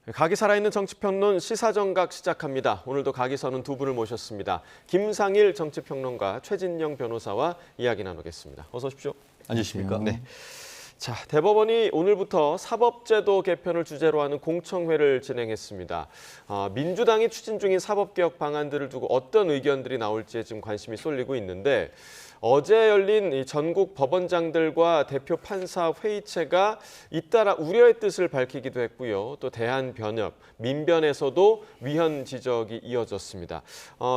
각이 살아있는 정치평론 시사정각 시작합니다. 오늘도 각이 서는 두 분을 모셨습니다. 김상일 정치평론가, 최진영 변호사와 이야기 나누겠습니다. 어서 오십시오. 안녕하십니까. 네. 자, 대법원이 오늘부터 사법제도 개편을 주제로 하는 공청회를 진행했습니다. 민주당이 추진 중인 사법개혁 방안들을 두고 어떤 의견들이 나올지에 지금 관심이 쏠리고 있는데 어제 열린 이 전국 법원장들과 대표 판사 회의체가 잇따라 우려의 뜻을 밝히기도 했고요. 또 대한변협, 민변에서도 위헌 지적이 이어졌습니다.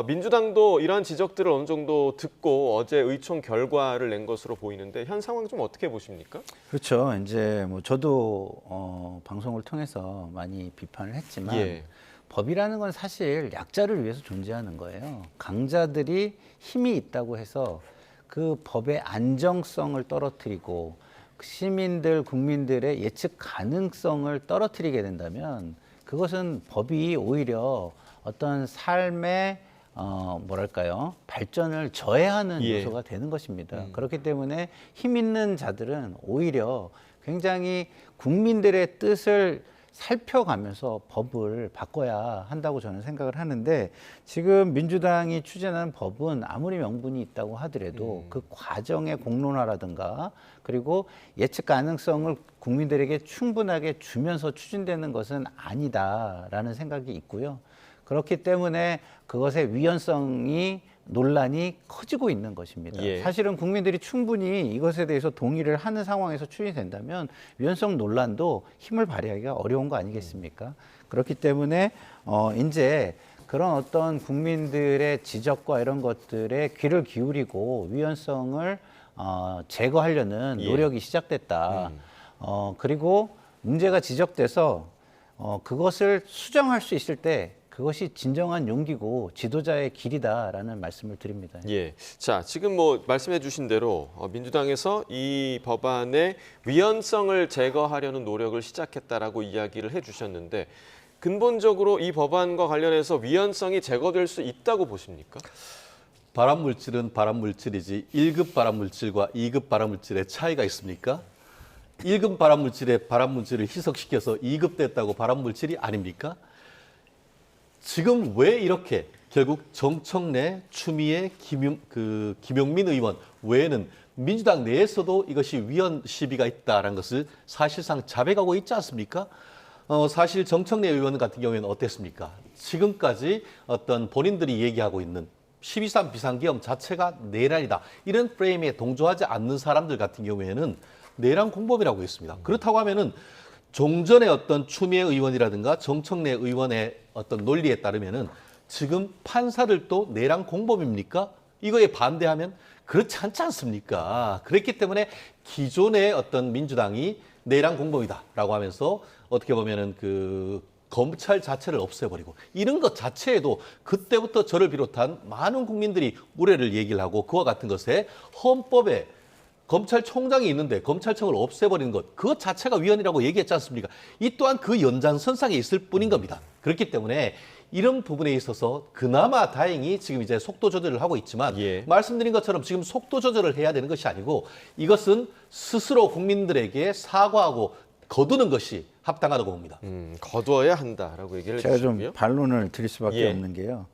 민주당도 이러한 지적들을 어느 정도 듣고 어제 의총 결과를 낸 것으로 보이는데 현 상황 좀 어떻게 보십니까? 그렇죠. 이제 뭐 저도 방송을 통해서 많이 비판을 했지만 예. 법이라는 건 사실 약자를 위해서 존재하는 거예요. 강자들이 힘이 있다고 해서 그 법의 안정성을 떨어뜨리고 시민들, 국민들의 예측 가능성을 떨어뜨리게 된다면 그것은 법이 오히려 어떤 삶의 뭐랄까요, 발전을 저해하는 예. 요소가 되는 것입니다. 그렇기 때문에 힘 있는 자들은 오히려 굉장히 국민들의 뜻을 살펴가면서 법을 바꿔야 한다고 저는 생각을 하는데, 지금 민주당이 추진하는 법은 아무리 명분이 있다고 하더라도 그 과정의 공론화라든가 그리고 예측 가능성을 국민들에게 충분하게 주면서 추진되는 것은 아니다라는 생각이 있고요. 그렇기 때문에 그것의 위헌성이 논란이 커지고 있는 것입니다. 예. 사실은 국민들이 충분히 이것에 대해서 동의를 하는 상황에서 추진된다면 위헌성 논란도 힘을 발휘하기가 어려운 거 아니겠습니까? 그렇기 때문에 이제 그런 어떤 국민들의 지적과 이런 것들에 귀를 기울이고 위헌성을 제거하려는 예. 노력이 시작됐다. 그리고 문제가 지적돼서 그것을 수정할 수 있을 때 그것이 진정한 용기고 지도자의 길이다라는 말씀을 드립니다. 예. 자, 지금 뭐 말씀해 주신 대로 민주당에서 이 법안의 위헌성을 제거하려는 노력을 시작했다라고 이야기를 해 주셨는데 근본적으로 이 법안과 관련해서 위헌성이 제거될 수 있다고 보십니까? 발암물질은 발암물질이지 1급 발암물질과 2급 발암물질의 차이가 있습니까? 1급 발암물질에 발암물질을 희석시켜서 2급 됐다고 발암물질이 아닙니까? 지금 왜 이렇게 결국 정청래, 추미애, 김용민 의원 외에는 민주당 내에서도 이것이 위헌 시비가 있다는 것을 사실상 자백하고 있지 않습니까? 사실 정청래 의원 같은 경우에는 어땠습니까? 지금까지 어떤 본인들이 얘기하고 있는 12.3 비상계엄 자체가 내란이다, 이런 프레임에 동조하지 않는 사람들 같은 경우에는 내란 공범이라고 했습니다. 그렇다고 하면은 종전의 어떤 추미애 의원이라든가 정청래 의원의 어떤 논리에 따르면은 지금 판사들도 내란 공범입니까? 이거에 반대하면 그렇지 않지 않습니까? 그렇기 때문에 기존의 어떤 민주당이 내란 공범이다라고 하면서 어떻게 보면은 그 검찰 자체를 없애버리고 이런 것 자체에도 그때부터 저를 비롯한 많은 국민들이 우려를 얘기를 하고 그와 같은 것에 헌법에 검찰총장이 있는데 검찰청을 없애버리는 것, 그것 자체가 위헌이라고 얘기했지 않습니까? 이 또한 그 연장선상에 있을 뿐인 겁니다. 그렇기 때문에 이런 부분에 있어서 그나마 다행히 지금 이제 속도 조절을 하고 있지만 예. 말씀드린 것처럼 지금 속도 조절을 해야 되는 것이 아니고 이것은 스스로 국민들에게 사과하고 거두는 것이 합당하다고 봅니다. 거두어야 한다라고 얘기를 제가 좀 해주시고요. 반론을 드릴 수밖에 예. 없는 게요.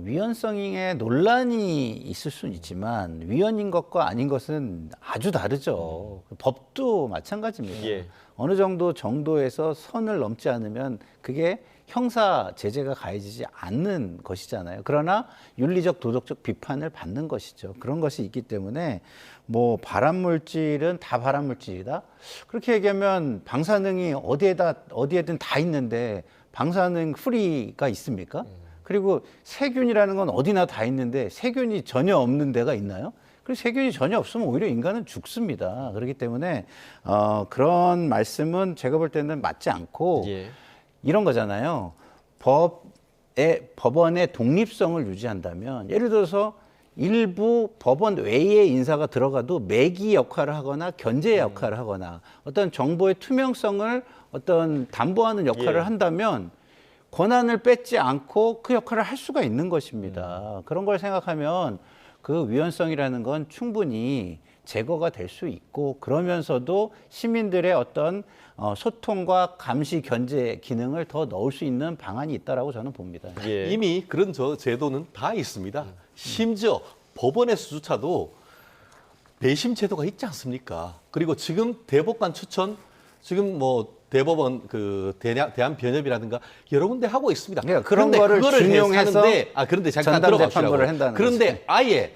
위헌성에 논란이 있을 수는 있지만 위헌인 것과 아닌 것은 아주 다르죠. 법도 마찬가지입니다. 예. 어느 정도에서 선을 넘지 않으면 그게 형사 제재가 가해지지 않는 것이잖아요. 그러나 윤리적 도덕적 비판을 받는 것이죠. 그런 것이 있기 때문에 뭐 발암물질은 다 발암물질이다, 그렇게 얘기하면 방사능이 어디에든 다 있는데 방사능 프리가 있습니까? 그리고 세균이라는 건 어디나 다 있는데 세균이 전혀 없는 데가 있나요? 그리고 세균이 전혀 없으면 오히려 인간은 죽습니다. 그렇기 때문에 그런 말씀은 제가 볼 때는 맞지 않고 예. 이런 거잖아요. 법원의 독립성을 유지한다면, 예를 들어서 일부 법원 외의 인사가 들어가도 매기 역할을 하거나 견제 역할을 하거나 어떤 정보의 투명성을 어떤 담보하는 역할을 예. 한다면 권한을 뺏지 않고 그 역할을 할 수가 있는 것입니다. 그런 걸 생각하면 그 위헌성이라는 건 충분히 제거가 될 수 있고 그러면서도 시민들의 어떤 소통과 감시 견제 기능을 더 넣을 수 있는 방안이 있다라고 저는 봅니다. 예. 이미 그런 제도는 다 있습니다. 심지어 법원의 수주차도 배심 제도가 있지 않습니까? 그리고 지금 대법관 추천, 지금 뭐 대법원 그 대한변협이라든가 여러 군데 하고 있습니다. 그러니까 그런 그런데 거를 그거를 준용해서 그런데 잠깐 전담 들어보시라고. 재판부를 한다는 그런데 거죠. 아예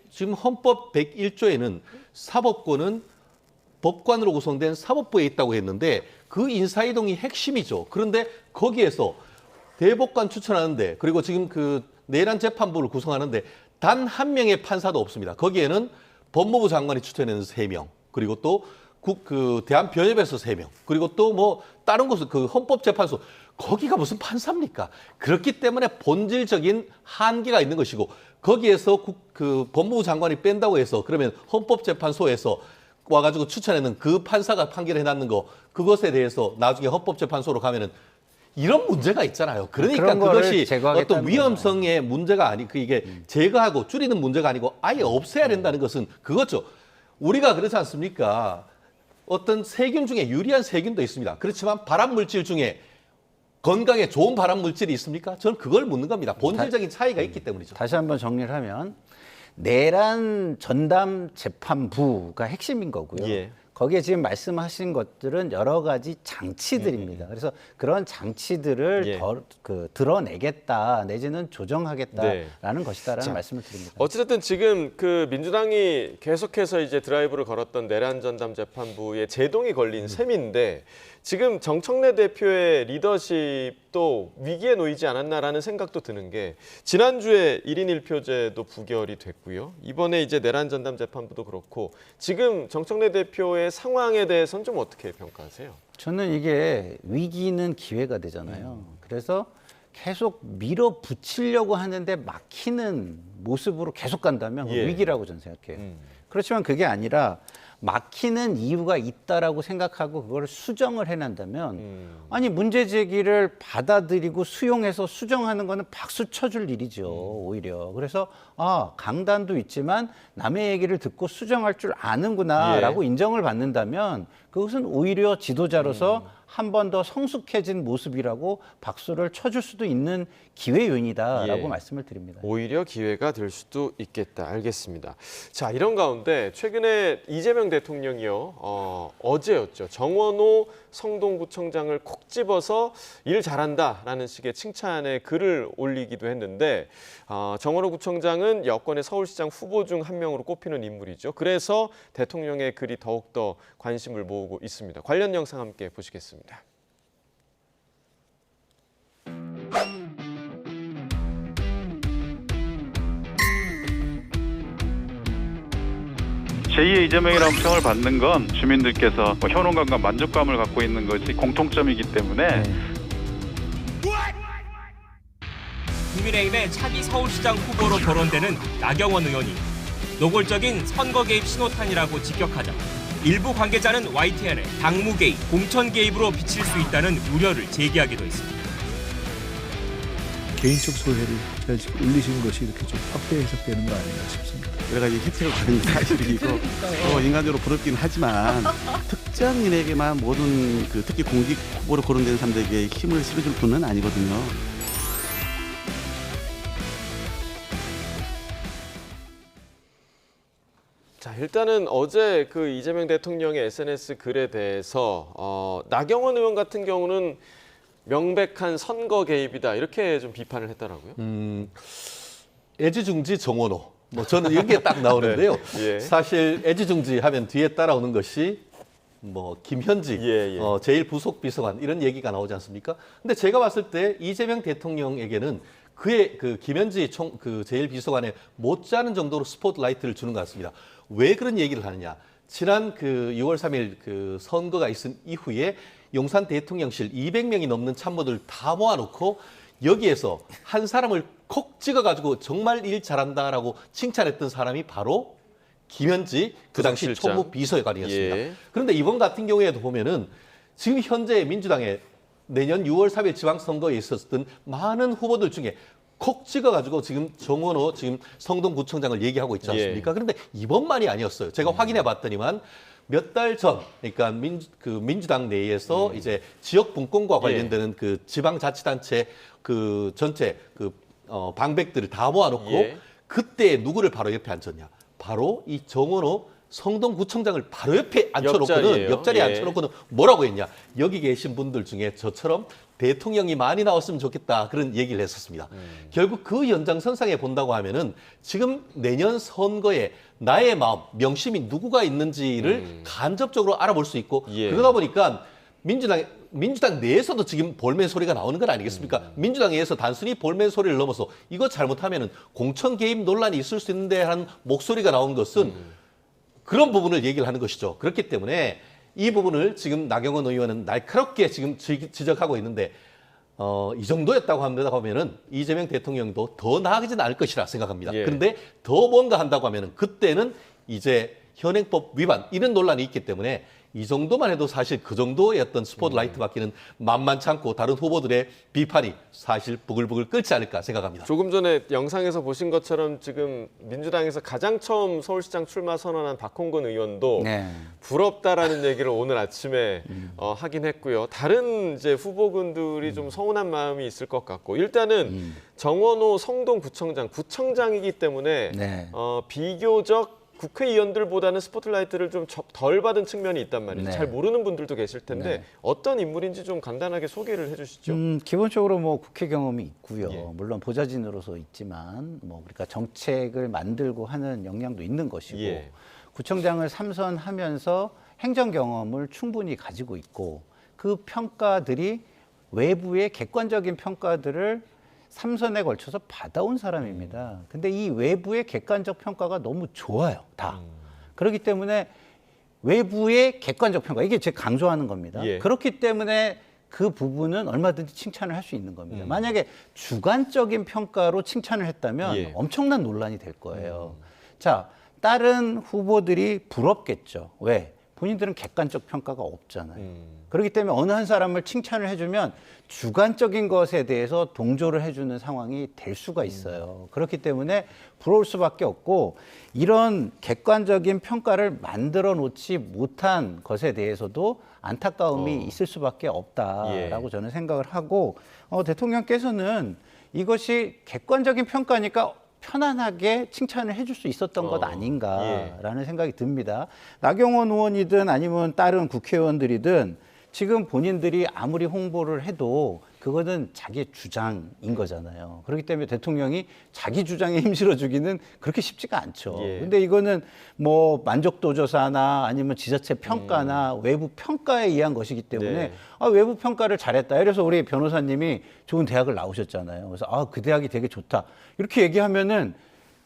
지금 헌법 101조에는 사법권은 법관으로 구성된 사법부에 있다고 했는데 그 인사이동이 핵심이죠. 그런데 거기에서 대법관 추천하는데 그리고 지금 그 내란 재판부를 구성하는데 단 한 명의 판사도 없습니다. 거기에는 법무부 장관이 추천하는 3명, 그리고 또 대한변협에서 3명, 그리고 또 뭐 다른 곳은 그 헌법재판소, 거기가 무슨 판사입니까? 그렇기 때문에 본질적인 한계가 있는 것이고 거기에서 그 법무부 장관이 뺀다고 해서 그러면 헌법재판소에서 와가지고 추천하는 그 판사가 판결해놨는 거 그것에 대해서 나중에 헌법재판소로 가면은 이런 문제가 있잖아요. 그러니까 그런 거를 그것이 제거하겠다는 어떤 위험성의 문제가 아니고 이게 제거하고 줄이는 문제가 아니고 아예 없애야 된다는 것은 그거죠. 우리가 그렇지 않습니까? 어떤 세균 중에 유리한 세균도 있습니다. 그렇지만 발암 물질 중에 건강에 좋은 발암 물질이 있습니까? 저는 그걸 묻는 겁니다. 본질적인 차이가 있기 때문이죠. 다시 한번 정리를 하면 내란 전담 재판부가 핵심인 거고요. 예. 거기에 지금 말씀하신 것들은 여러 가지 장치들입니다. 그래서 그런 장치들을 예. 드러내겠다 내지는 조정하겠다라는 네. 것이다라는 자, 말씀을 드립니다. 어쨌든 지금 그 민주당이 계속해서 이제 드라이브를 걸었던 내란 전담 재판부에 제동이 걸린 셈인데 지금 정청래 대표의 리더십도 위기에 놓이지 않았나라는 생각도 드는 게 지난주에 1인 1표제도 부결이 됐고요. 이번에 이제 내란 전담 재판부도 그렇고 지금 정청래 대표의 상황에 대해서는 좀 어떻게 평가하세요? 저는 이게 위기는 기회가 되잖아요. 그래서 계속 밀어붙이려고 하는데 막히는 모습으로 계속 간다면 예. 위기라고 저는 생각해요. 그렇지만 그게 아니라 막히는 이유가 있다라고 생각하고 그걸 수정을 해낸다면 아니 문제 제기를 받아들이고 수용해서 수정하는 거는 박수 쳐줄 일이죠. 오히려. 그래서 강단도 있지만 남의 얘기를 듣고 수정할 줄 아는구나라고 인정을 받는다면 그것은 오히려 지도자로서 한 번 더 성숙해진 모습이라고 박수를 쳐줄 수도 있는 기회 요인이다라고 예. 말씀을 드립니다. 오히려 기회가 될 수도 있겠다. 알겠습니다. 자, 이런 가운데 최근에 이재명 대통령이요. 어제였죠. 정원호 성동구청장을 콕 집어서 일 잘한다라는 식의 칭찬의 글을 올리기도 했는데 정원호 구청장은 여권의 서울시장 후보 중 한 명으로 꼽히는 인물이죠. 그래서 대통령의 글이 더욱더 관심을 모으고 있습니다. 관련 영상 함께 보시겠습니다. 제2의 이재명이라는 평을 받는 건 주민들께서 현혹감과 만족감을 갖고 있는 것이 공통점이기 때문에 국민의힘의 차기 서울시장 후보로 거론되는 나경원 의원이 노골적인 선거 개입 신호탄이라고 직격하자 일부 관계자는 YTN에 당무 개입, 공천 개입으로 비칠 수 있다는 우려를 제기하기도 했습니다. 개인적 소회를 제가 지금 올리신 것이 이렇게 좀 확대 해석되는 거 아닌가 싶습니다. 여러 가지 혜택을 받는 게 사실이고 인간적으로 부럽긴 하지만 특정인에게만 모든 특히 공직 후보로 거론된 사람들에게 힘을 실어줄 분은 아니거든요. 자, 일단은 어제 그 이재명 대통령의 SNS 글에 대해서 나경원 의원 같은 경우는 명백한 선거 개입이다 이렇게 좀 비판을 했더라고요. 애지중지 정원호. 뭐 저는 이게 딱 나오는데요. 네. 예. 사실 애지중지 하면 뒤에 따라오는 것이 뭐 김현직 예. 제일 부속 비서관 이런 얘기가 나오지 않습니까? 근데 제가 봤을 때 이재명 대통령에게는 그의 그 김현지 제일 비서관에 못지않은 정도로 스포트라이트를 주는 것 같습니다. 왜 그런 얘기를 하느냐? 지난 6월 3일 그 선거가 있은 이후에 용산 대통령실 200명이 넘는 참모들 다 모아놓고 여기에서 한 사람을 콕 찍어가지고 정말 일 잘한다라고 칭찬했던 사람이 바로 김현지 그 당시 부속실장. 총무 비서관이었습니다. 예. 그런데 이번 같은 경우에도 보면은 지금 현재 민주당의 내년 6월 3일 지방선거에 있었던 많은 후보들 중에 콕 찍어가지고 지금 정원호 지금 성동구청장을 얘기하고 있지 않습니까? 그런데 이번만이 아니었어요. 제가 확인해봤더니만 몇 달 전, 그러니까 민주당 내에서 이제 지역 분권과 관련되는 그 지방자치단체 그 전체 방백들을 다 모아놓고 그때 누구를 바로 옆에 앉혔냐? 바로 이 정원호 성동구청장을 바로 옆에 앉혀놓고는 옆자리에 앉혀놓고는 뭐라고 했냐? 여기 계신 분들 중에 저처럼 대통령이 많이 나왔으면 좋겠다 그런 얘기를 했었습니다. 결국 그 연장선상에 본다고 하면은 지금 내년 선거에 나의 마음, 명심이 누구가 있는지를 간접적으로 알아볼 수 있고 그러다 보니까 민주당 내에서도 지금 볼멘 소리가 나오는 건 아니겠습니까? 민주당 내에서 단순히 볼멘 소리를 넘어서 이거 잘못하면은 공천 개입 논란이 있을 수 있는데 하는 목소리가 나온 것은 그런 부분을 얘기를 하는 것이죠. 그렇기 때문에 이 부분을 지금 나경원 의원은 날카롭게 지금 지적하고 있는데 이 정도였다고 하면은 이재명 대통령도 더 나아가지는 않을 것이라 생각합니다. 그런데 더 뭔가 한다고 하면은 그때는 이제 현행법 위반 이런 논란이 있기 때문에 이 정도만 해도 사실 그 정도의 어떤 스포트라이트 받기는 만만치 않고 다른 후보들의 비판이 사실 부글부글 끓지 않을까 생각합니다. 조금 전에 영상에서 보신 것처럼 지금 민주당에서 가장 처음 서울시장 출마 선언한 박홍근 의원도 부럽다라는 얘기를 오늘 아침에 하긴 했고요. 다른 이제 후보군들이 좀 서운한 마음이 있을 것 같고 일단은 정원호 성동구청장, 구청장이기 때문에 비교적 국회의원들보다는 스포트라이트를 좀 덜 받은 측면이 있단 말이죠. 잘 모르는 분들도 계실 텐데 어떤 인물인지 좀 간단하게 소개를 해주시죠. 기본적으로 뭐 국회 경험이 있고요. 물론 보좌진으로서 있지만 뭐 그러니까 정책을 만들고 하는 역량도 있는 것이고 구청장을 3선하면서 행정 경험을 충분히 가지고 있고 그 평가들이 외부의 객관적인 평가들을 3선에 걸쳐서 받아온 사람입니다. 근데 이 외부의 객관적 평가가 너무 좋아요, 다. 그렇기 때문에 외부의 객관적 평가, 이게 제가 강조하는 겁니다. 그렇기 때문에 그 부분은 얼마든지 칭찬을 할 수 있는 겁니다. 만약에 주관적인 평가로 칭찬을 했다면 엄청난 논란이 될 거예요. 자, 다른 후보들이 부럽겠죠. 왜? 본인들은 객관적 평가가 없잖아요. 그렇기 때문에 어느 한 사람을 칭찬을 해주면 주관적인 것에 대해서 동조를 해주는 상황이 될 수가 있어요. 그렇기 때문에 부러울 수밖에 없고 이런 객관적인 평가를 만들어 놓지 못한 것에 대해서도 안타까움이 있을 수밖에 없다라고 저는 생각을 하고 대통령께서는 이것이 객관적인 평가니까 편안하게 칭찬을 해줄 수 있었던 것 아닌가라는 생각이 듭니다. 나경원 의원이든 아니면 다른 국회의원들이든 지금 본인들이 아무리 홍보를 해도 그거는 자기의 주장인 거잖아요. 그렇기 때문에 대통령이 자기 주장에 힘실어주기는 그렇게 쉽지가 않죠. 근데 이거는 뭐 만족도 조사나 아니면 지자체 평가나 외부 평가에 의한 것이기 때문에 외부 평가를 잘했다. 그래서 우리 변호사님이 좋은 대학을 나오셨잖아요. 그래서 그 대학이 되게 좋다. 이렇게 얘기하면은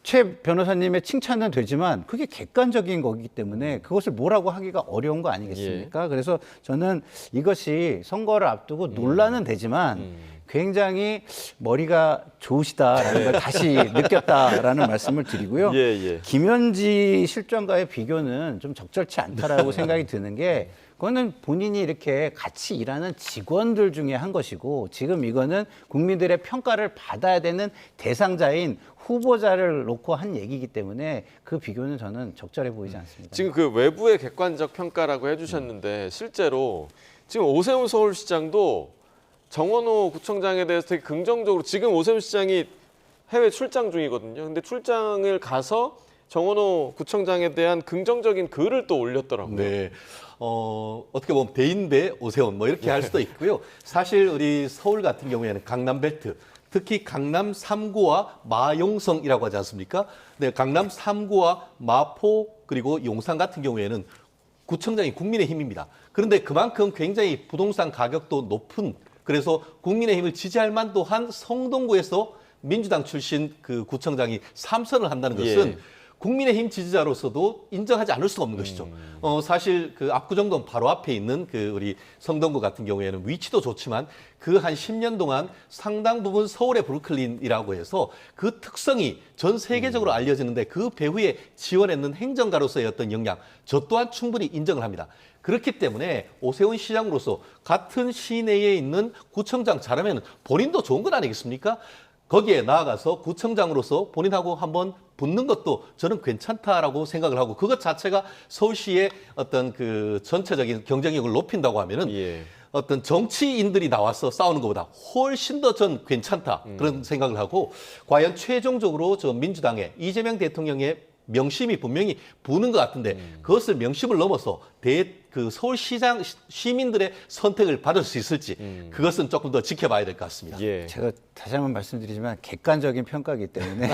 최 변호사님의 칭찬은 되지만 그게 객관적인 거기 때문에 그것을 뭐라고 하기가 어려운 거 아니겠습니까? 그래서 저는 이것이 선거를 앞두고 논란은 되지만 굉장히 머리가 좋으시다라는 걸 다시 느꼈다라는 말씀을 드리고요. 김현지 실장과의 비교는 좀 적절치 않다라고 생각이 드는 게 그거는 본인이 이렇게 같이 일하는 직원들 중에 한 것이고 지금 이거는 국민들의 평가를 받아야 되는 대상자인 후보자를 놓고 한 얘기이기 때문에 그 비교는 저는 적절해 보이지 않습니다. 지금 그 외부의 객관적 평가라고 해주셨는데 실제로 지금 오세훈 서울시장도 정원호 구청장에 대해서 되게 긍정적으로 지금 오세훈 시장이 해외 출장 중이거든요. 근데 출장을 가서 정원호 구청장에 대한 긍정적인 글을 또 올렸더라고요. 어떻게 보면 대인배 오세훈 뭐 이렇게 할 수도 있고요. 사실 우리 서울 같은 경우에는 강남벨트, 특히 강남 3구와 마용성이라고 하지 않습니까? 네, 강남 3구와 마포 그리고 용산 같은 경우에는 구청장이 국민의힘입니다. 그런데 그만큼 굉장히 부동산 가격도 높은 그래서 국민의힘을 지지할 만도 한 성동구에서 민주당 출신 그 구청장이 3선을 한다는 것은 국민의힘 지지자로서도 인정하지 않을 수가 없는 것이죠. 사실 그 압구정동 바로 앞에 있는 그 우리 성동구 같은 경우에는 위치도 좋지만 그 한 10년 동안 상당 부분 서울의 브루클린이라고 해서 그 특성이 전 세계적으로 알려지는데 그 배후에 지원했는 행정가로서의 어떤 역량, 저 또한 충분히 인정을 합니다. 그렇기 때문에 오세훈 시장으로서 같은 시내에 있는 구청장 잘하면 본인도 좋은 건 아니겠습니까? 거기에 나아가서 구청장으로서 본인하고 한번 붙는 것도 저는 괜찮다라고 생각을 하고 그것 자체가 서울시의 어떤 그 전체적인 경쟁력을 높인다고 하면은 예. 어떤 정치인들이 나와서 싸우는 것보다 훨씬 더 전 괜찮다 그런 생각을 하고 과연 최종적으로 저 민주당의 이재명 대통령의 명심이 분명히 부는 것 같은데 그것을 명심을 넘어서 그 서울시장 시민들의 선택을 받을 수 있을지 그것은 조금 더 지켜봐야 될 것 같습니다. 예. 제가 다시 한번 말씀드리지만 객관적인 평가이기 때문에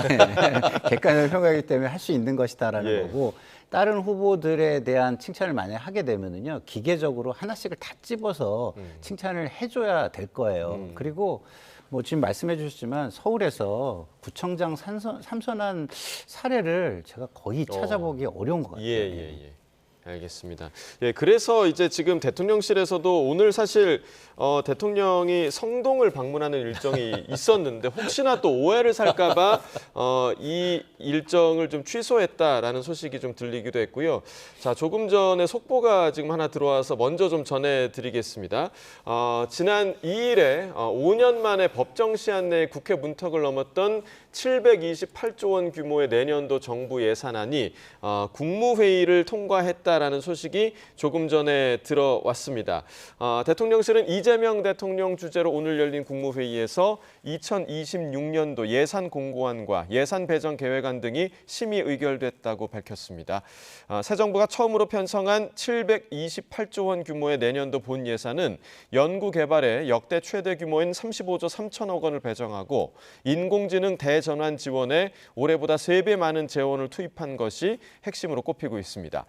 객관적인 평가이기 때문에 할 수 있는 것이다라는 예. 거고 다른 후보들에 대한 칭찬을 만약 하게 되면은요 기계적으로 하나씩을 다 집어서 칭찬을 해줘야 될 거예요. 그리고 뭐 지금 말씀해 주셨지만 서울에서 구청장 삼선한 사례를 제가 거의 찾아보기 어려운 것 같아요. 예. 알겠습니다. 예, 그래서 이제 지금 대통령실에서도 오늘 사실 대통령이 성동을 방문하는 일정이 있었는데 혹시나 또 오해를 살까봐 이 일정을 좀 취소했다라는 소식이 좀 들리기도 했고요. 자, 조금 전에 속보가 지금 하나 들어와서 먼저 좀 전해드리겠습니다. 지난 2일에 5년 만에 법정 시한 내에 국회 문턱을 넘었던 728조 원 규모의 내년도 정부 예산안이 국무회의를 통과했다라는 소식이 조금 전에 들어왔습니다. 대통령실은 이재명 대통령 주재로 오늘 열린 국무회의에서 2026년도 예산 공고안과 예산 배정 계획안 등이 심의 의결됐다고 밝혔습니다. 새 정부가 처음으로 편성한 728조 원 규모의 내년도 본 예산은 연구 개발에 역대 최대 규모인 35조 3천억 원을 배정하고 인공지능 대전환 지원에 올해보다 3배 많은 재원을 투입한 것이 핵심으로 꼽히고 있습니다.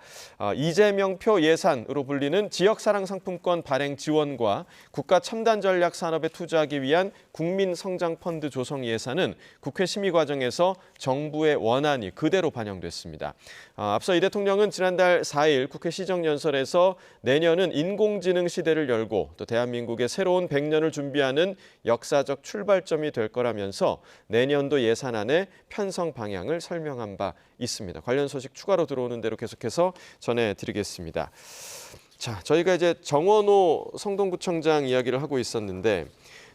이재명표 예산으로 불리는 지역사랑 상품권 발행 지원과 국가 첨단 전략 산업에 투자하기 위한 국민성장펀드 조성 예산은 국회 심의 과정에서 정부의 원안이 그대로 반영됐습니다. 앞서 이 대통령은 지난달 4일 국회 시정연설에서 내년은 인공지능 시대를 열고 또 대한민국의 새로운 100년을 준비하는 역사적 출발점이 될 거라면서 내년도 예산안의 편성 방향을 설명한 바 있습니다. 관련 소식 추가로 들어오는 대로 계속해서 전해드리겠습니다. 자, 저희가 이제 정원호 성동구청장 이야기를 하고 있었는데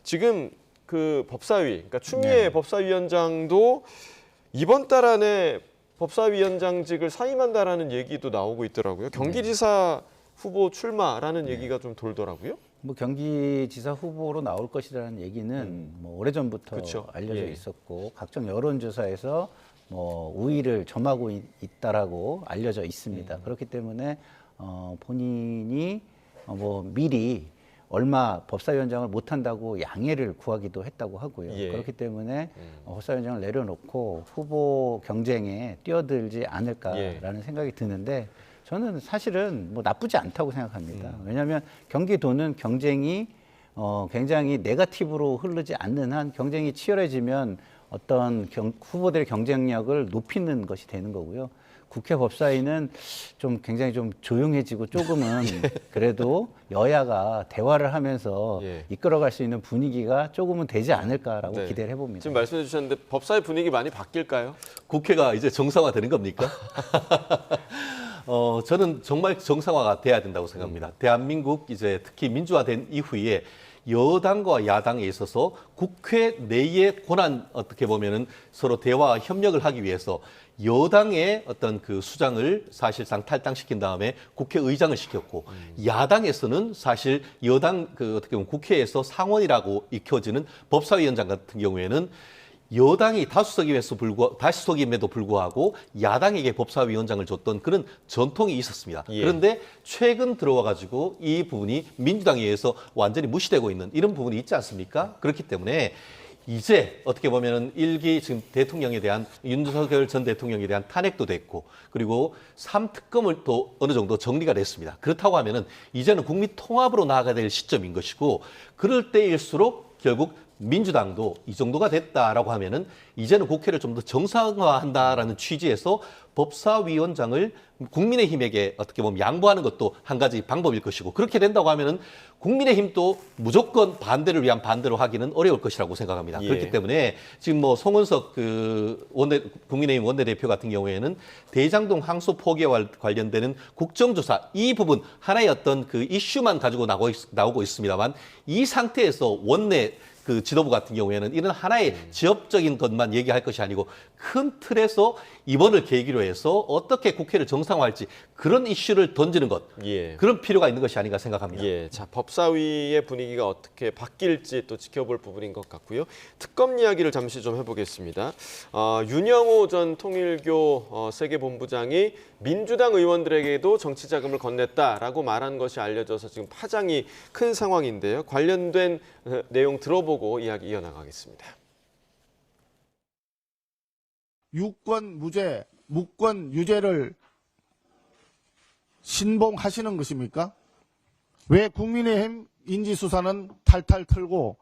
지금 그 법사위, 그러니까 추미애 법사위원장도 이번 달 안에 법사위원장직을 사임한다라는 얘기도 나오고 있더라고요. 경기지사 후보 출마라는 얘기가 좀 돌더라고요. 뭐 경기지사 후보로 나올 것이라는 얘기는 뭐 오래전부터 그쵸. 알려져 예. 있었고 각종 여론조사에서 뭐 우위를 점하고 있다라고 알려져 있습니다. 그렇기 때문에 본인이 뭐 미리 얼마 법사위원장을 못한다고 양해를 구하기도 했다고 하고요. 예. 그렇기 때문에 법사위원장을 내려놓고 후보 경쟁에 뛰어들지 않을까라는 생각이 드는데 저는 사실은 뭐 나쁘지 않다고 생각합니다. 왜냐하면 경기도는 경쟁이 굉장히 네거티브로 흐르지 않는 한 경쟁이 치열해지면 어떤 후보들의 경쟁력을 높이는 것이 되는 거고요. 국회 법사위는 좀 굉장히 좀 조용해지고 조금은 그래도 여야가 대화를 하면서 예. 이끌어갈 수 있는 분위기가 조금은 되지 않을까라고 네. 기대를 해봅니다. 지금 말씀해 주셨는데 법사위 분위기 많이 바뀔까요? 국회가 이제 정상화되는 겁니까? 저는 정말 정상화가 돼야 된다고 생각합니다. 대한민국 이제 특히 민주화된 이후에 여당과 야당에 있어서 국회 내의 권한 어떻게 보면은 서로 대화 협력을 하기 위해서 여당의 어떤 그 수장을 사실상 탈당시킨 다음에 국회의장을 시켰고 야당에서는 사실 여당 그 어떻게 보면 국회에서 상원이라고 익혀지는 법사위원장 같은 경우에는 여당이 다수석임에도 불구하고 야당에게 법사위원장을 줬던 그런 전통이 있었습니다. 예. 그런데 최근 들어와가지고 이 부분이 민주당에 의해서 완전히 무시되고 있는 이런 부분이 있지 않습니까? 그렇기 때문에 이제 어떻게 보면은 일기 지금 대통령에 대한 윤석열 전 대통령에 대한 탄핵도 됐고 그리고 3특검을 또 어느 정도 정리가 됐습니다. 그렇다고 하면은 이제는 국민 통합으로 나아가야 될 시점인 것이고 그럴 때일수록 결국 민주당도 이 정도가 됐다라고 하면은 이제는 국회를 좀 더 정상화한다라는 취지에서 법사위원장을 국민의힘에게 어떻게 보면 양보하는 것도 한 가지 방법일 것이고, 그렇게 된다고 하면은 국민의힘도 무조건 반대를 위한 반대로 하기는 어려울 것이라고 생각합니다. 예. 그렇기 때문에 지금 뭐 송원석 국민의힘 원내대표 같은 경우에는 대장동 항소 포기와 관련되는 국정조사 이 부분 하나의 어떤 그 이슈만 가지고 나오고 있습니다만, 이 상태에서 원내 그 지도부 같은 경우에는 이런 하나의 지역적인 것만 얘기할 것이 아니고 큰 틀에서 이번을 계기로 해서 어떻게 국회를 정상화할지 그런 이슈를 던지는 것, 예. 그런 필요가 있는 것이 아닌가 생각합니다. 예, 자, 법사위의 분위기가 어떻게 바뀔지 또 지켜볼 부분인 것 같고요. 특검 이야기를 잠시 좀 해보겠습니다. 윤영호 전 통일교 세계본부장이 민주당 의원들에게도 정치 자금을 건넸다라고 말한 것이 알려져서 지금 파장이 큰 상황인데요. 관련된 내용 들어보고 이야기 이어나가겠습니다. 유권 무죄, 무권 유죄를 신봉하시는 것입니까? 왜 국민의힘 인지수사는 탈탈 털고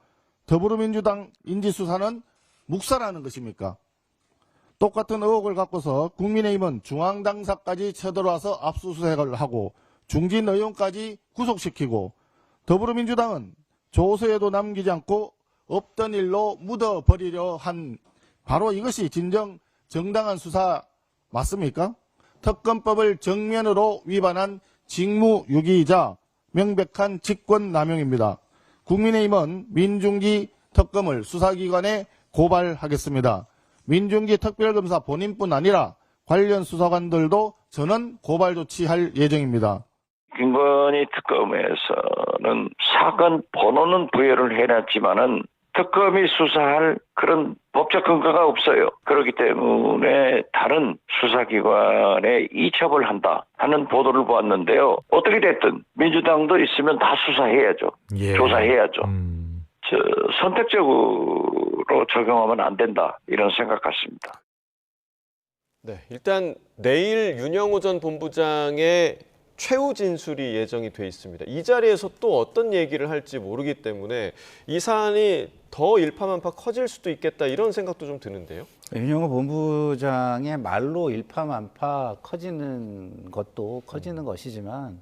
더불어민주당 인지수사는 묵살하는 것입니까? 똑같은 의혹을 갖고서 국민의힘은 중앙당사까지 쳐들어와서 압수수색을 하고 중진 의원까지 구속시키고, 더불어민주당은 조서에도 남기지 않고 없던 일로 묻어버리려 한, 바로 이것이 진정 정당한 수사 맞습니까? 특검법을 정면으로 위반한 직무유기이자 명백한 직권남용입니다. 국민의힘은 민중기 특검을 수사기관에 고발하겠습니다. 민중기 특별검사 본인뿐 아니라 관련 수사관들도 저는 고발 조치할 예정입니다. 김건희 특검에서는 사건 번호는 부여를 해놨지만은 특검이 수사할 그런 법적 근거가 없어요. 그렇기 때문에 다른 수사기관에 이첩을 한다 하는 보도를 보았는데요. 어떻게 됐든 민주당도 있으면 다 수사해야죠. 조사해야죠. 선택적으로 적용하면 안 된다, 이런 생각 같습니다. 네, 일단 내일 윤영호 전 본부장의 최후 진술이 예정이 돼 있습니다. 이 자리에서 또 어떤 얘기를 할지 모르기 때문에 이 사안이 더 일파만파 커질 수도 있겠다, 이런 생각도 좀 드는데요. 윤영호 본부장의 말로 일파만파 커지는 것도 커지는 것이지만,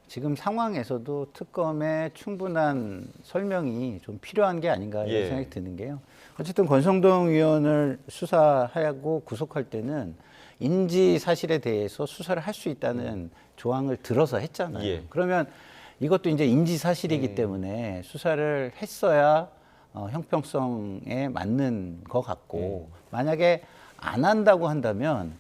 지금 상황에서도 특검에 충분한 설명이 좀 필요한 게 아닌가 이런 생각이 드는 게요. 어쨌든 권성동 의원을 수사하고 구속할 때는 인지 사실에 대해서 수사를 할 수 있다는 조항을 들어서 했잖아요. 예. 그러면 이것도 이제 인지 사실이기 때문에 수사를 했어야 형평성에 맞는 것 같고, 만약에 안 한다고 한다면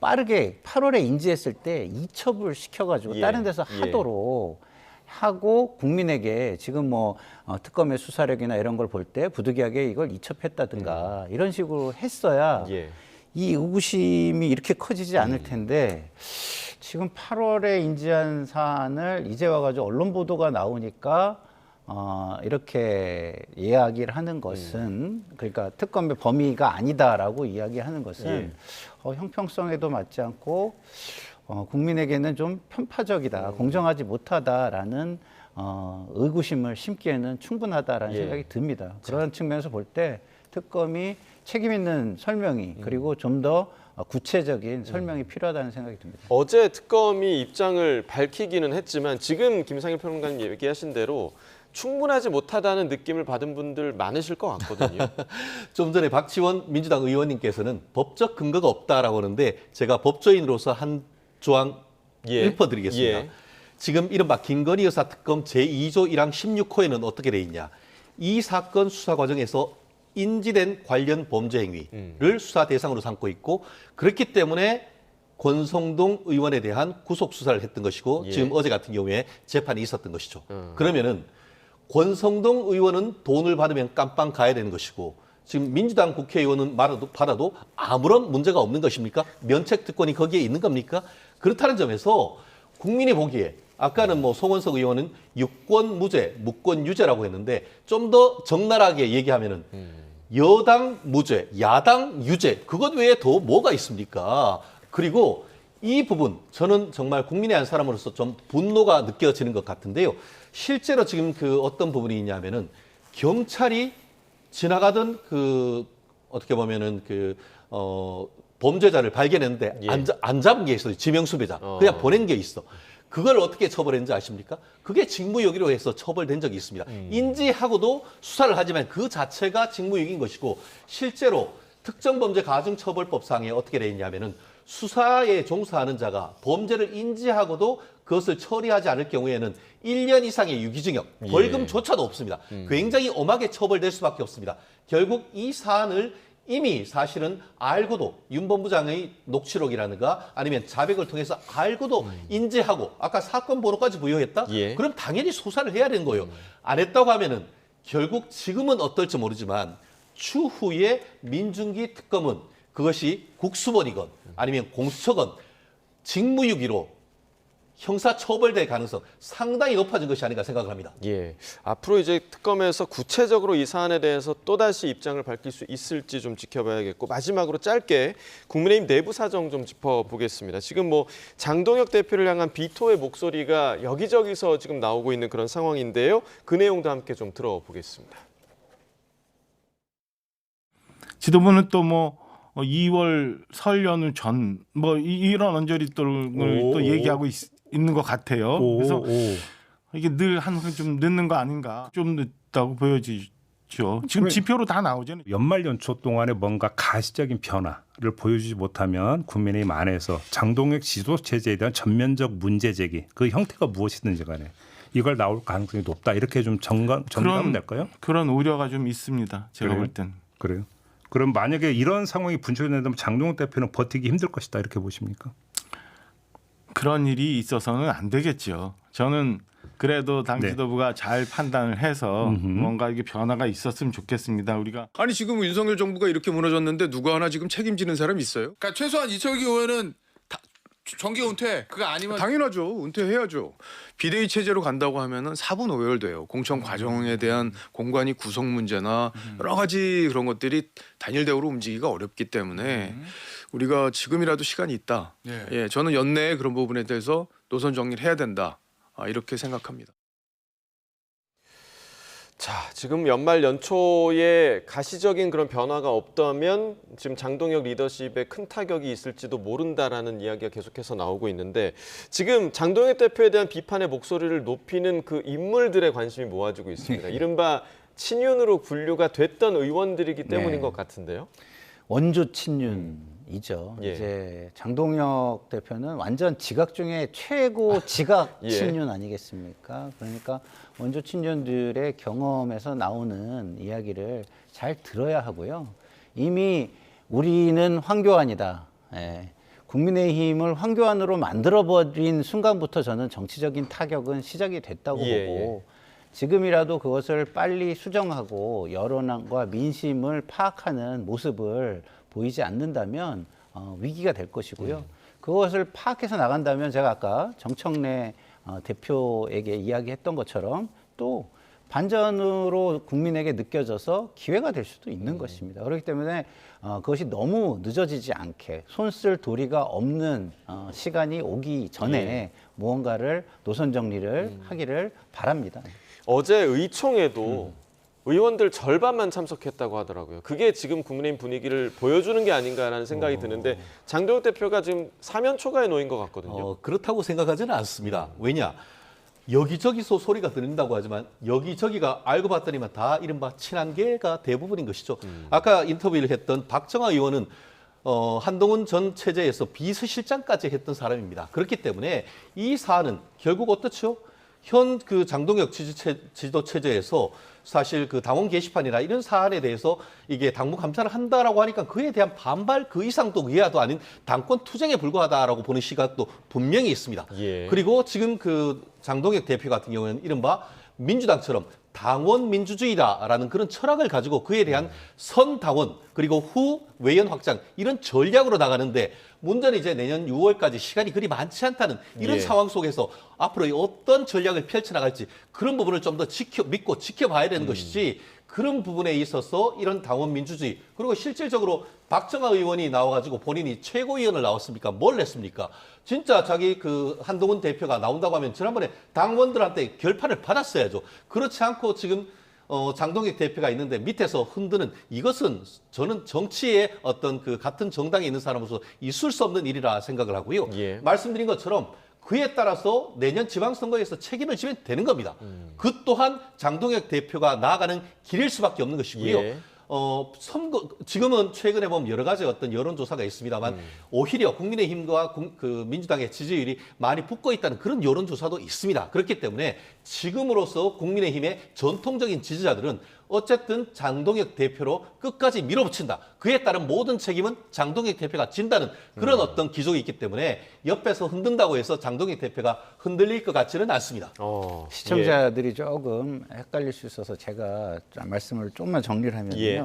빠르게 8월에 인지했을 때 이첩을 시켜가지고 다른 데서 하도록 하고, 국민에게 지금 뭐 특검의 수사력이나 이런 걸 볼 때 부득이하게 이걸 이첩했다든가 이런 식으로 했어야 이 의구심이 이렇게 커지지 않을 텐데, 지금 8월에 인지한 사안을 이제 와가지고 언론 보도가 나오니까 이렇게 이야기를 하는 것은, 그러니까 특검의 범위가 아니다라고 이야기하는 것은 형평성에도 맞지 않고 국민에게는 좀 편파적이다, 공정하지 못하다라는 의구심을 심기에는 충분하다라는 생각이 듭니다. 그런 측면에서 볼 때 특검이 책임 있는 설명이, 그리고 좀 더 구체적인 설명이 필요하다는 생각이 듭니다. 어제 특검이 입장을 밝히기는 했지만 지금 김상일 평론가님 얘기하신 대로 충분하지 못하다는 느낌을 받은 분들 많으실 것 같거든요. 좀 전에 박지원 민주당 의원님께서는 법적 근거가 없다라고 하는데, 제가 법조인으로서 한 조항 읊어드리겠습니다. 지금 이른바 김건희 여사 특검 제2조 1항 16호에는 어떻게 돼 있냐. 이 사건 수사 과정에서 인지된 관련 범죄 행위를 수사 대상으로 삼고 있고, 그렇기 때문에 권성동 의원에 대한 구속 수사를 했던 것이고, 지금 어제 같은 경우에 재판이 있었던 것이죠. 그러면은 권성동 의원은 돈을 받으면 깜빵 가야 되는 것이고, 지금 민주당 국회의원은 받아도 아무런 문제가 없는 것입니까? 면책 특권이 거기에 있는 겁니까? 그렇다는 점에서 국민이 보기에, 아까는 뭐 송원석 의원은 유권 무죄, 무권 유죄라고 했는데, 좀 더 적나라하게 얘기하면은 여당 무죄, 야당 유죄, 그것 외에 더 뭐가 있습니까? 그리고 이 부분, 저는 정말 국민의 한 사람으로서 좀 분노가 느껴지는 것 같은데요. 실제로 지금 그 어떤 부분이 있냐면은, 경찰이 지나가던 그 어떻게 보면은 범죄자를 발견했는데 예. 안 잡은 게 있어요. 지명수배자. 그냥 보낸 게 있어. 그걸 어떻게 처벌했는지 아십니까? 그게 직무유기로 해서 처벌된 적이 있습니다. 인지하고도 수사를 하지만 그 자체가 직무유기인 것이고 실제로 특정범죄가중처벌법상에 어떻게 되어 있냐면은 수사에 종사하는 자가 범죄를 인지하고도 그것을 처리하지 않을 경우에는 1년 이상의 유기징역, 벌금조차도 없습니다. 굉장히 엄하게 처벌될 수밖에 없습니다. 결국 이 사안을 이미 사실은 알고도 윤본부장의 녹취록이라든가 아니면 자백을 통해서 알고도 인지하고 아까 사건 번호까지 부여했다? 예. 그럼 당연히 수사를 해야 되는 거예요. 안 했다고 하면은 결국 지금은 어떨지 모르지만 추후에 민중기 특검은 그것이 국수본이건 아니면 공수처건 직무유기로 형사 처벌될 가능성 상당히 높아진 것이 아닌가 생각을 합니다. 예. 앞으로 이제 특검에서 구체적으로 이 사안에 대해서 또다시 입장을 밝힐 수 있을지 좀 지켜봐야겠고 마지막으로 짧게 국민의힘 내부 사정 좀 짚어보겠습니다. 지금 뭐 장동혁 대표를 향한 비토의 목소리가 여기저기서 지금 나오고 있는 그런 상황인데요. 그 내용도 함께 좀 들어보겠습니다. 지도부는 또 뭐 2월 설 연휴 전 뭐 이런 언저리들을 또 얘기하고 있는 것 같아요. 그래서 이게 늘 항상 좀 늦는 거 아닌가, 좀 늦다고 보여지죠. 지금 지표로 다 나오잖아요. 연말 연초 동안에 뭔가 가시적인 변화를 보여주지 못하면 국민의힘 안에서 장동혁 지도 체제에 대한 전면적 문제 제기, 그 형태가 무엇이든지 간에 이걸 나올 가능성이 높다. 이렇게 좀 정리하면 될까요? 그런 우려가 좀 있습니다. 제가 그래요? 볼 땐. 그래요. 그럼 만약에 이런 상황이 분출된다면 장동혁 대표는 버티기 힘들 것이다. 이렇게 보십니까? 그런 일이 있어서는 안 되겠죠. 저는 그래도 당 지도부가 잘 판단을 해서 뭔가 이게 변화가 있었으면 좋겠습니다. 우리가 아니 지금 윤석열 정부가 이렇게 무너졌는데 누가 하나 지금 책임지는 사람 있어요? 그러니까 최소한 이철기 의원은 정기 은퇴 그거 아니면 당연하죠. 은퇴해야죠. 비대위 체제로 간다고 하면은 4분 5열돼요. 공천 과정에 대한 공관위 구성 문제나 여러 가지 그런 것들이 단일 대우로 움직이기가 어렵기 때문에 우리가 지금이라도 시간이 있다. 예, 저는 연내에 그런 부분에 대해서 노선 정리를 해야 된다. 이렇게 생각합니다. 자, 지금 연말 연초에 가시적인 그런 변화가 없다면 지금 장동혁 리더십에 큰 타격이 있을지도 모른다라는 이야기가 계속해서 나오고 있는데 지금 장동혁 대표에 대한 비판의 목소리를 높이는 그 인물들의 관심이 모아지고 있습니다. 이른바 친윤으로 분류가 됐던 의원들이기 때문인 것 같은데요. 원조 친윤이죠. 예. 이제 장동혁 대표는 완전 지각 중에 최고 지각 예. 친윤 아니겠습니까? 그러니까 원조 친윤들의 경험에서 나오는 이야기를 잘 들어야 하고요. 이미 우리는 황교안이다. 예. 국민의힘을 황교안으로 만들어버린 순간부터 저는 정치적인 타격은 시작이 됐다고 보고 지금이라도 그것을 빨리 수정하고 여론과 민심을 파악하는 모습을 보이지 않는다면 위기가 될 것이고요. 그것을 파악해서 나간다면 제가 아까 정청래 대표에게 이야기했던 것처럼 또 반전으로 국민에게 느껴져서 기회가 될 수도 있는 것입니다. 그렇기 때문에 그것이 너무 늦어지지 않게 손쓸 도리가 없는 시간이 오기 전에 무언가를 노선 정리를 하기를 바랍니다. 어제 의총에도 의원들 절반만 참석했다고 하더라고요. 그게 지금 국민의힘 분위기를 보여주는 게 아닌가라는 생각이 드는데 장동혁 대표가 지금 사면 초과에 놓인 것 같거든요. 그렇다고 생각하지는 않습니다. 왜냐? 여기저기서 소리가 들린다고 하지만 여기저기가 알고 봤더니만 다 이른바 친한계가 대부분인 것이죠. 아까 인터뷰를 했던 박정아 의원은 한동훈 전 체제에서 비서실장까지 했던 사람입니다. 그렇기 때문에 이 사안은 결국 어떻죠? 현 그 장동혁 지도 체제에서 사실 그 당원 게시판이나 이런 사안에 대해서 이게 당무 감찰을 한다라고 하니까 그에 대한 반발 그 이상도 이하도 아닌 당권 투쟁에 불과하다라고 보는 시각도 분명히 있습니다. 그리고 지금 그 장동혁 대표 같은 경우에는 이른바 민주당처럼 당원 민주주의다라는 그런 철학을 가지고 그에 대한 선당원 그리고 후 외연 확장 이런 전략으로 나가는데 문제는 이제 내년 6월까지 시간이 그리 많지 않다는 이런 상황 속에서 앞으로 어떤 전략을 펼쳐나갈지 그런 부분을 좀 더 믿고 지켜봐야 되는 것이지 그런 부분에 있어서 이런 당원 민주주의 그리고 실질적으로 박정아 의원이 나와가지고 본인이 최고위원을 나왔습니까? 뭘 했습니까? 진짜 자기 그 한동훈 대표가 나온다고 하면 지난번에 당원들한테 결판을 받았어야죠. 그렇지 않고 지금 장동혁 대표가 있는데 밑에서 흔드는 이것은 저는 정치의 어떤 그 같은 정당에 있는 사람으로서 있을 수 없는 일이라 생각을 하고요. 예. 말씀드린 것처럼 그에 따라서 내년 지방선거에서 책임을 지면 되는 겁니다. 그 또한 장동혁 대표가 나아가는 길일 수밖에 없는 것이고요. 예. 선거 지금은 최근에 보면 여러 가지 어떤 여론조사가 있습니다만 오히려 국민의힘과 그 민주당의 지지율이 많이 붙고 있다는 그런 여론조사도 있습니다. 그렇기 때문에 지금으로서 국민의힘의 전통적인 지지자들은 어쨌든 장동혁 대표로 끝까지 밀어붙인다. 그에 따른 모든 책임은 장동혁 대표가 진다는 그런 어떤 기조가 있기 때문에 옆에서 흔든다고 해서 장동혁 대표가 흔들릴 것 같지는 않습니다. 시청자들이 조금 헷갈릴 수 있어서 제가 말씀을 조금만 정리를 하면요. 예.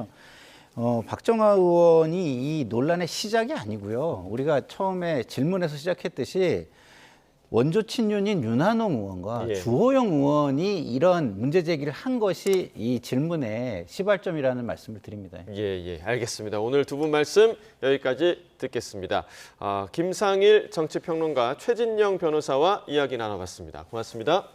박정아 의원이 이 논란의 시작이 아니고요. 우리가 처음에 질문에서 시작했듯이 원조 친윤인 윤한홍 의원과 예. 주호영 의원이 이런 문제 제기를 한 것이 이 질문의 시발점이라는 말씀을 드립니다. 예, 알겠습니다. 오늘 두 분 말씀 여기까지 듣겠습니다. 김상일 정치평론가, 최진영 변호사와 이야기 나눠봤습니다. 고맙습니다.